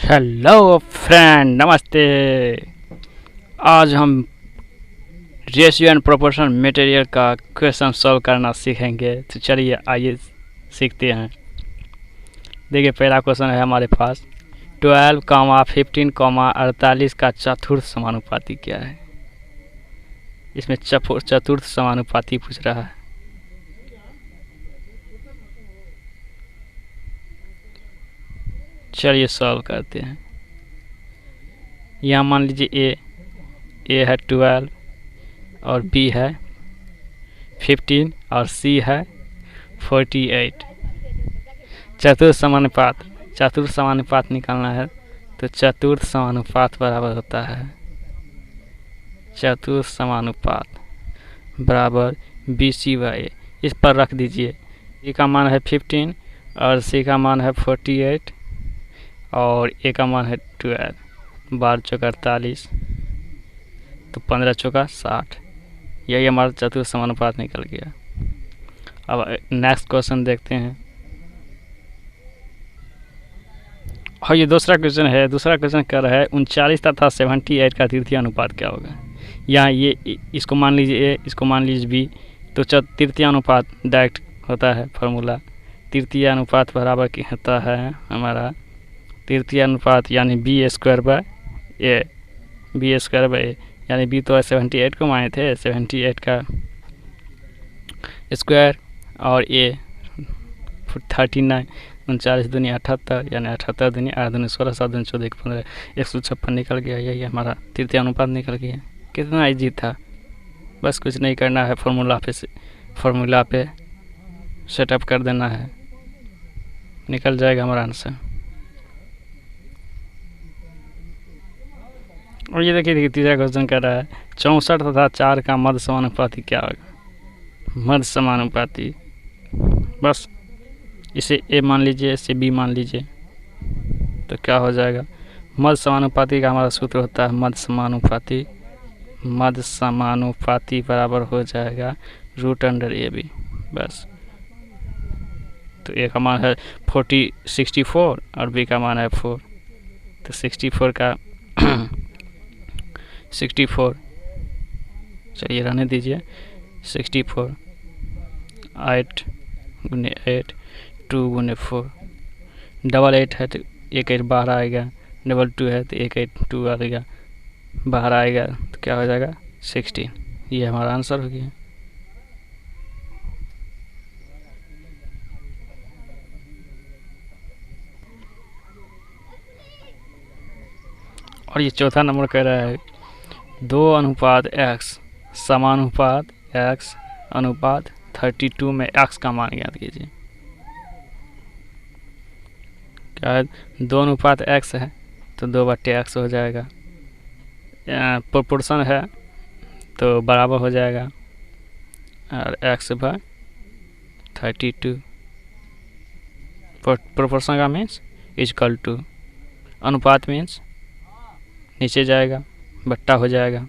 Hello friend, नमस्ते। आज हम रेशियो एंड प्रोपोर्शन मटेरियल का क्वेश्चन सॉल्व करना सीखेंगे। तो चलिए आइए सीखते हैं। देखिए, पहला क्वेश्चन है हमारे पास 12, 15, 48 का चतुर्थ समानुपाती क्या है। इसमें चतुर्थ समानुपाती पूछ रहा है। चलिए सॉल्व करते हैं। यहाँ मान लीजिए ए है 12 और बी है 15 और सी है 48। चतुर्थ समानुपात निकालना है। तो चतुर्थ समानुपात बराबर होता है, चतुर्थ समानुपात बराबर BC/A। इस पर रख दीजिए। ए का मान है 15 और सी का मान है 48 और ए का मान है 12। 12 चौका 48, तो 15 चौका 60। यही हमारा चतुर्थ समानुपात निकल गया। अब नेक्स्ट क्वेश्चन देखते हैं। और ये दूसरा क्वेश्चन है। दूसरा क्वेश्चन कर रहा है 39 तथा 78 का तृतीय अनुपात क्या होगा। यहाँ ये इसको मान लीजिए ए, इसको मान लीजिए बी। तो तृतीय अनुपात डायरेक्ट होता है फार्मूला। तृतीय अनुपात बराबर की होता है हमारा तृतीय अनुपात यानी B² ए। यानी बी तो 78 को माने थे, 78 का स्क्वायर और ए 39। 39 दूनी 78 यानी 78 दूनी 8 दूनी 16, 7 दूनी 14, 15, 156 निकल गया। यही हमारा तृतीय अनुपात निकल गया। कितना इजी था, बस कुछ नहीं करना है, फार्मूला पे सेटअप कर देना है, निकल जाएगा हमारा आंसर। और ये देखिए तीसरा क्वेश्चन कर रहा है 64 तथा 4 का मध्य समानुपाती क्या होगा। मध्य समानुपाती, बस इसे ए मान लीजिए, इसे बी मान लीजिए, तो क्या हो जाएगा। मध्य समानुपाती का हमारा सूत्र होता है मध्य समानुपाती बराबर हो जाएगा √√AB। बस, तो ए का मान है 64 और बी का मान है 4। तो 64 का 64, चलिए रहने दीजिए। 64 8 गुने 8 2 गुने 4, 8 है तो 1 8 बाहर आएगा, 2 है तो 1 8 2 आएगा, बाहर आएगा, तो क्या हो जाएगा 16। ये हमारा आंसर हो गया। और ये चौथा नंबर कह रहा है 2:x समानुपात x अनुपात 32 में x का मान ज्ञात कीजिए। क्या है, 2:x है तो 2/x हो जाएगा। प्रोपोर्शन है तो बराबर हो जाएगा और x/32। प्रोपोर्शन का मीन्स इक्वल टू, अनुपात मीन्स नीचे जाएगा, बट्टा हो जाएगा।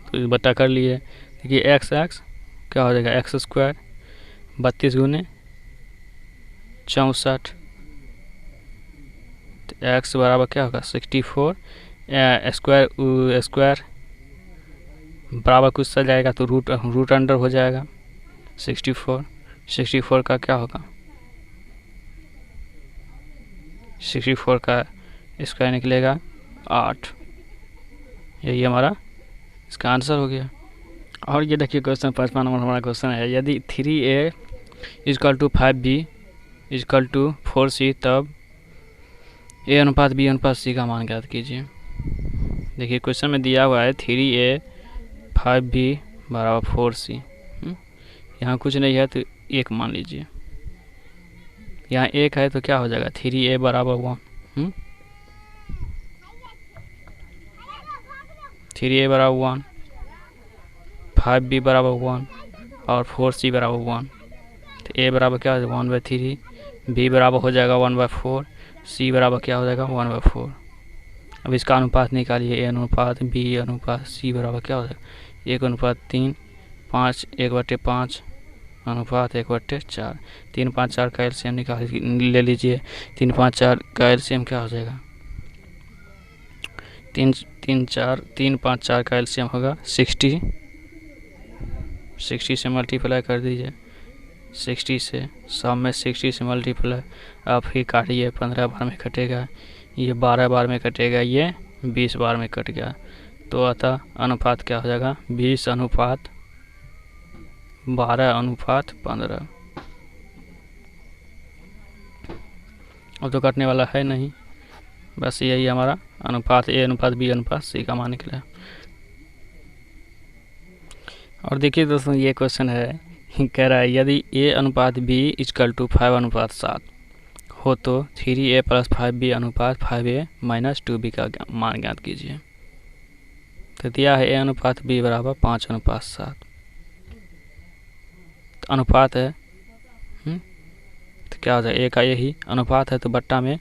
तो बट्टा कर लिए। देखिए x क्या हो जाएगा, x² 32 गुने 64, तो x बराबर क्या होगा 64। स्क्वायर बराबर कुछ सा जाएगा तो रूट अंडर हो जाएगा 64 का क्या होगा, 64 का स्क्वायर निकलेगा 8। यही हमारा इसका आंसर हो गया। और ये देखिए क्वेश्चन 5वां नंबर हमारा क्वेश्चन है। यदि 3A = 5B = 4C, तब A अनुपात B अनुपात C का मान ज्ञात कीजिए। देखिए क्वेश्चन में दिया हुआ है 3A 5B = 4C। यहाँ कुछ नहीं है तो 1 मान लीजिए। यहाँ 1 है तो क्या हो जाएगा 3A = 1। 3A = 1, 5B = 1 और 4C = 1। तो A बराबर क्या हो जाएगा 1/3, B बराबर हो जाएगा 1/4, C बराबर क्या हो जाएगा 1/4। अब इसका अनुपात निकालिए। A अनुपात B अनुपात C बराबर क्या हो जाएगा 1:3, 5 1/5 अनुपात 1/4। 3, 5, 4 का एलसीएम निकाल ले लीजिए। 3, 5, 4 का एलसीएम क्या हो जाएगा? 3, 5, 4 का एलसीएम होगा 60। 60 से मल्टीप्लाई कर दीजिए। 60 से सब में 60 से मल्टीप्लाई, आप फिर काटिए। 15 बार में कटेगा, ये 12 बार में कटेगा, ये 20 बार में कट गया। तो अतः अनुपात क्या हो जाएगा? 20/12/15। अब तो कटने वाला है नहीं, बस यही हमारा अनुपात ए अनुपात बी अनुपात सी का मान निकला। और देखिए दोस्तों, ये क्वेश्चन है, कह रहा है यदि ए अनुपात बी इक्वल टू 5/7 हो तो 3a + 5b अनुपात 5a - 2b का मान ज्ञात कीजिए। तो दिया है ए अनुपात बी बराबर 5/7। तो अनुपात है, तो क्या हो जाएगा? ए का यही अनुपात है तो बट्टा में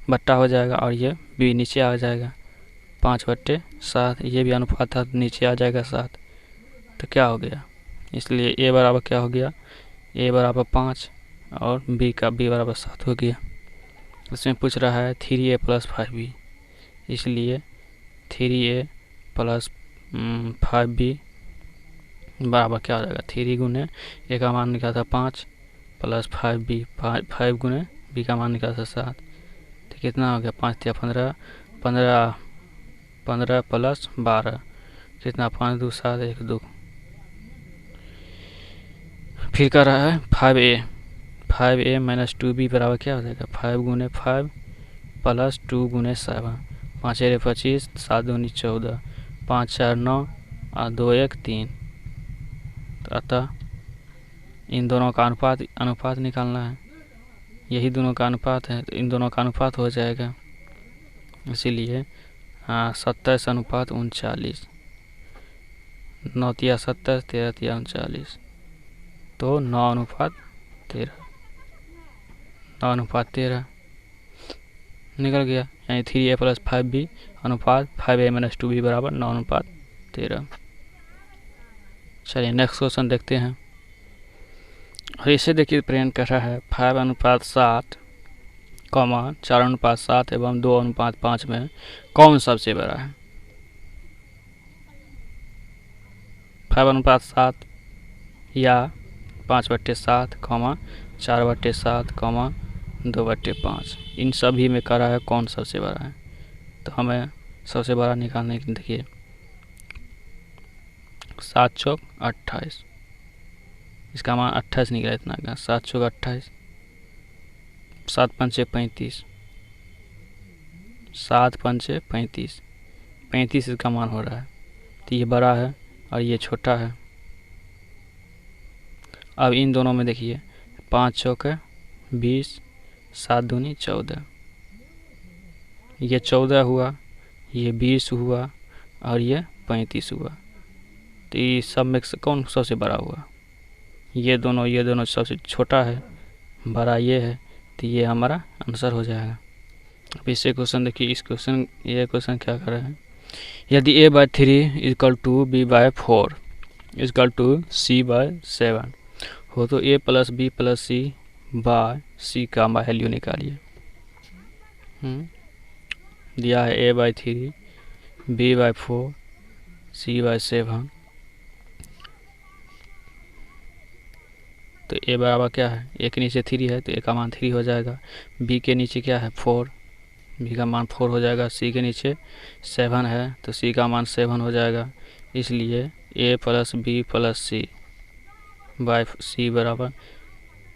बट्टा हो जाएगा, और ये बी नीचे आ जाएगा 5/7। ये भी अनुपात था तो नीचे आ जाएगा 7। तो क्या हो गया? इसलिए ए बराबर क्या हो गया? ए बराबर 5 और बी बराबर 7 हो गया। इसमें पूछ रहा है 3a + 5b, इसलिए 3a + 5b बराबर क्या हो जाएगा? 3 गुने ए का मान निकाला था 5 + 5b, 5 गुने बी का मान निकाला था 7। तो कितना हो गया? 5 या 15, 15 + 12 कितना? 5 2 7 1 2। फिर कर रहा है 5a - 2b बराबर क्या हो जाएगा? 5 गुने 5 + 2 गुने 7। 5 × 25, 7 दूनी 14, 5 4 9 और 2 1 3। तो अतः इन दोनों का अनुपात निकालना है। यही दोनों का अनुपात है, तो इन दोनों का अनुपात हो जाएगा। इसीलिए 27/39। 9 × 27, 13 × 39, तो 9/13। 9/13 निकल गया, यानी 3a + 5b अनुपात 5a - 2b बराबर 9/13। चलिए नेक्स्ट क्वेश्चन देखते हैं। और इसे देखिए, प्रेरण कर रहा है 5/7, 4/7 एवं 2/5 में कौन सबसे बड़ा है? 5/7 या 5/7, 4/7, 2/5, इन सभी में कह रहा है कौन सबसे बड़ा है। तो हमें सबसे बड़ा निकालने के लिए देखिए, 7 चौक 28, इसका मान 28 निकला। इतना का 7 चौक 28, 7 पंचे 35, 7 पंचे 35, 35 इसका मान हो रहा है। तो ये बड़ा है और ये छोटा है। अब इन दोनों में देखिए, 5 चौक 20, 7 दूनी 14, ये 14 हुआ, ये 20 हुआ और ये 35 हुआ। तो ये सब में से कौन सबसे बड़ा हुआ? ये दोनों सबसे छोटा है, बड़ा ये है। तो ये हमारा आंसर हो जाएगा। अब इससे क्वेश्चन देखिए, ये क्वेश्चन क्या कर रहे हैं? यदि a/3 = b/4 = c/7 हो तो a + b + c/c का वैल्यू निकालिए। दिया है a/3 b/4 c/7। तो a बराबर क्या है? a के नीचे 3 है तो a का मान 3 हो जाएगा। b के नीचे क्या है? 4, b का मान 4 हो जाएगा। c के नीचे 7 है तो c का मान 7 हो जाएगा। इसलिए a + b + c/c बराबर,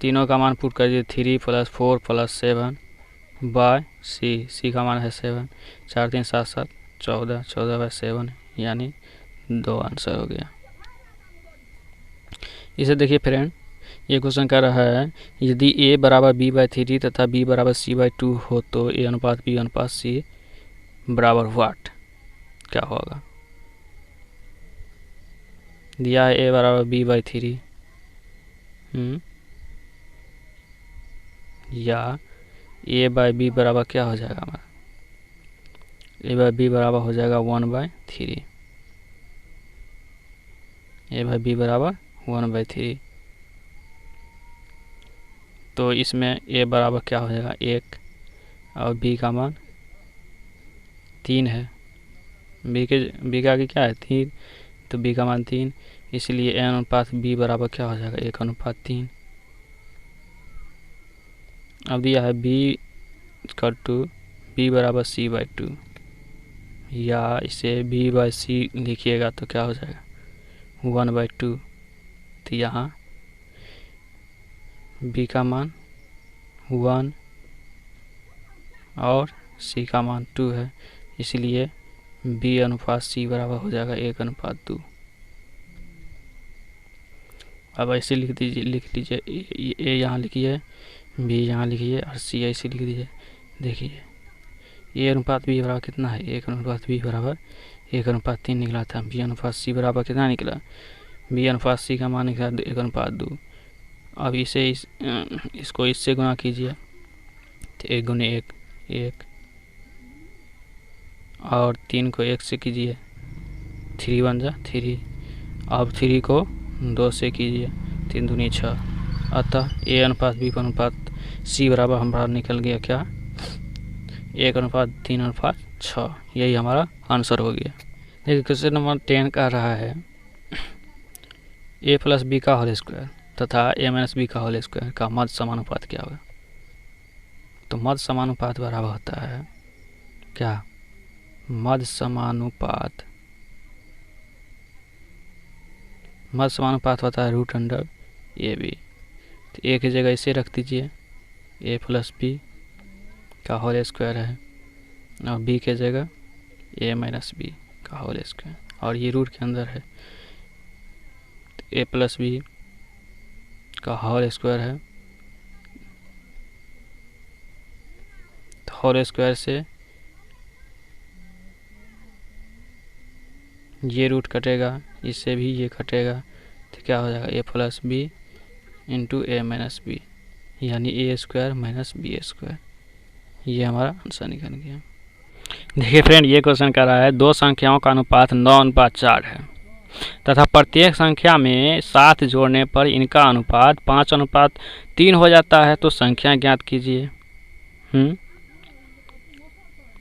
तीनों का मान पुट कर दिए, 3 + 4 + 7/c, c का मान है 7, 4 3 7 7 14, 14/7, यानी 2 आंसर हो गया। इसे देखिए फ्रेंड, ये क्वेश्चन कर रहा है यदि a बराबर b/3 तथा b बराबर c/2 हो तो a अनुपात b अनुपात c बराबर व्हाट, क्या होगा? दिया है a बराबर b/3 या a/b बराबर क्या हो जाएगा हमारा? a/b बराबर हो जाएगा 1/3। a/b बराबर 1/3। तो इसमें ए बराबर क्या हो जाएगा 1 और बी का मान 3 है। बी का आगे क्या है 3, तो बी का मान 3, इसलिए ए अनुपात बी बराबर क्या हो जाएगा 1:3। अब दिया है बी = बी बराबर c/2, या इसे b/c लिखिएगा तो क्या हो जाएगा 1/2। तो यहाँ b का मान 1 और c का मान 2 है, इसलिए b/c बराबर हो जाएगा 1:2। अब ऐसे लिख लीजिए ए यहाँ लिखिए, बी यहाँ लिखिए और सी ऐसे लिख दीजिए। देखिए a/b बराबर कितना है 1/b बराबर 1:3 निकला था। b/c बराबर कितना निकला, b/c का मान निकला 1:2। अब इसको इससे गुणा कीजिए तो 1 × 1 1 और 3 को 1 से कीजिए 3 बन जा 3। अब 3 को 2 से कीजिए 3 दूनी 6। अतः a/b/c बराबर हमारा निकल गया क्या 1:3:6। यही हमारा आंसर हो गया। देखिए क्वेश्चन नंबर 10 कह रहा है a+b का होल स्क्वायर तथा a-b का होल स्क्वायर का मध्य समानुपात क्या होगा। तो मध्य समानुपात बराबर होता है क्या, मध्य समानुपात होता है √ab। तो a की जगह इसे रख दीजिए a+b का होल स्क्वायर है और b के जगह a-b का होल स्क्वायर, और ये रूट के अंदर है तो a+b का होल स्क्वायर है। तो होल स्क्वायर से ये रूट कटेगा, इससे भी ये कटेगा, तो क्या हो जाएगा a+b × a-b, यानी a² - b²। ये हमारा आंसर निकल गया। देखिए फ्रेंड, ये क्वेश्चन कर रहा है दो संख्याओं का अनुपात 9:4 है तथा प्रत्येक संख्या में 7 जोड़ने पर इनका अनुपात 5:3 हो जाता है, तो संख्या ज्ञात कीजिए।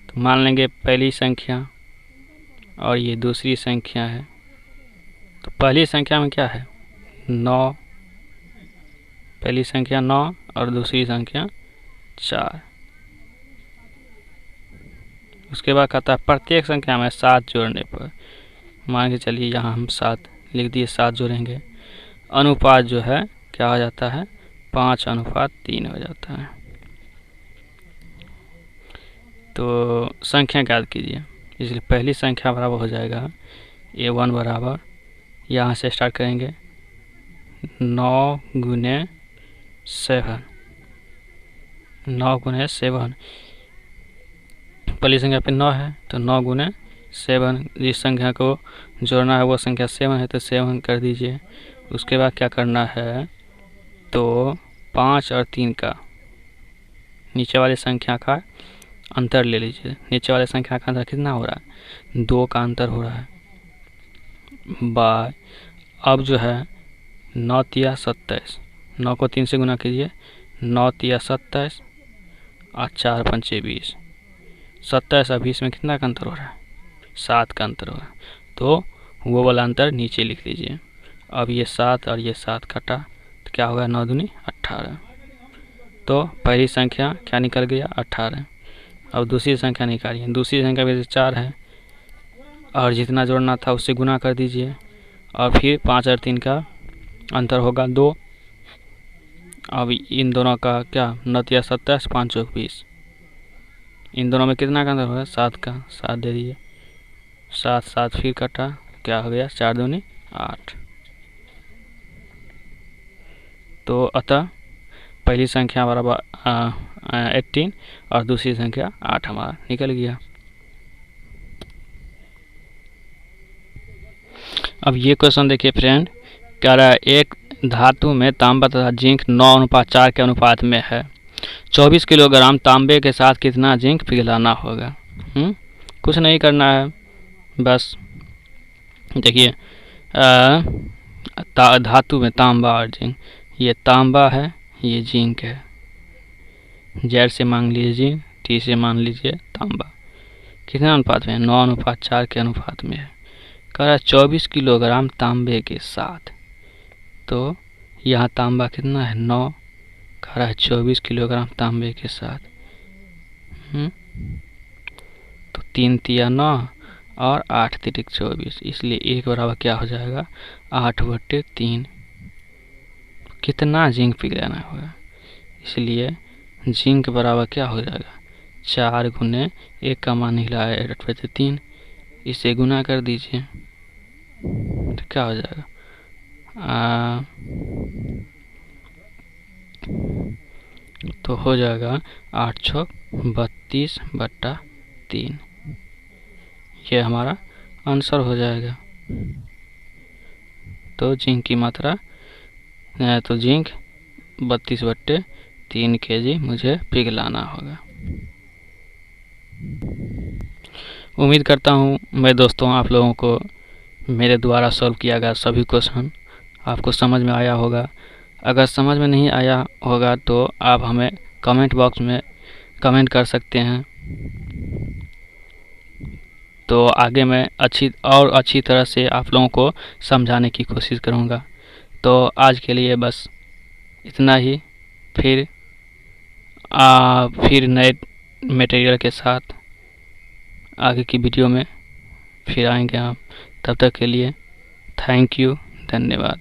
तो मान लेंगे पहली संख्या और ये दूसरी संख्या है। तो पहली संख्या में क्या है 9, पहली संख्या 9 और दूसरी संख्या 4। उसके बाद कहता है प्रत्येक संख्या में 7 जोड़ने पर, मान के चलिए यहाँ हम 7 लिख दिए, 7 जोड़ेंगे, अनुपात जो है क्या हो जाता है 5:3 हो जाता है। तो संख्या ज्ञात कीजिए, इसलिए पहली संख्या बराबर हो जाएगा a1 बराबर, यहाँ से स्टार्ट करेंगे 9 × 7, 9 × 7, पहली संख्या पे 9 है तो 9 × 7, जिस संख्या को जोड़ना है वो संख्या 7 है तो 7 कर दीजिए। उसके बाद क्या करना है, तो 5 और 3 का नीचे वाली संख्या का अंतर ले लीजिए। नीचे वाले संख्या का अंतर कितना हो रहा है 2 का अंतर हो रहा है बाय, अब जो है 9 × 27, 9 को 3 से गुना कीजिए, 9 × 27 और 4 × 5 = 20, 27 और 20 में कितना का अंतर हो रहा है 7 का अंतर हो रहा है, तो वो वाला अंतर नीचे लिख लीजिए। अब ये 7 और ये 7 कटा तो क्या होगा 9 दूनी 18। तो पहली संख्या क्या निकल गया 18। अब दूसरी संख्या निकालिए, दूसरी संख्या में 4 है और जितना जोड़ना था उससे गुना कर दीजिए, और फिर 5 और 3 का अंतर होगा 2। अब इन दोनों का क्या 9 × 27 5 × 20, इन दोनों में कितना का अंतर होगा 7 का, 7 दे दीजिए, 7 7 फिर कटा, क्या हो गया 4 दूनी 8। तो अतः पहली संख्या बराबर 18 और दूसरी संख्या 8 हमारा निकल गया। अब ये क्वेश्चन देखिए फ्रेंड, कह रहा है एक धातु में तांबा तथा जिंक 9:4 के अनुपात में है। 24 किलोग्राम तांबे के साथ कितना जिंक पिघलाना होगा। कुछ नहीं करना है, बस देखिए धातु में तांबा और जिंक, ये तांबा है ये जिंक है, जेड से मान लीजिए जिंक, टी से मान लीजिए तांबा। कितना अनुपात में है? 9:4 के अनुपात में है। कह रहा है 24 किलोग्राम तांबे के साथ, तो यहाँ तांबा कितना है? 9। कह रहा है 24 किलोग्राम तांबे के साथ। तो 3 तिया 9 और 8 तिरिक 24, इसलिए 1 बराबर क्या हो जाएगा? 8/3। कितना जिंक पिघलाना होगा? इसलिए जिंक बराबर क्या हो जाएगा? 4 गुने 1 का मान निकला है 8/3, इसे गुना कर दीजिए तो क्या हो जाएगा? तो हो जाएगा 832/3। ये हमारा आंसर हो जाएगा। तो जिंक की मात्रा, तो जिंक 32/3 kg मुझे पिघलाना होगा। उम्मीद करता हूँ मैं दोस्तों आप लोगों को मेरे द्वारा सॉल्व किया गया सभी क्वेश्चन आपको समझ में आया होगा। अगर समझ में नहीं आया होगा तो आप हमें कमेंट बॉक्स में कमेंट कर सकते हैं, तो आगे मैं अच्छी तरह से आप लोगों को समझाने की कोशिश करूँगा। तो आज के लिए बस इतना ही। फिर नए मटेरियल के साथ आगे की वीडियो में फिर आएंगे हम। तब तक के लिए थैंक यू, धन्यवाद।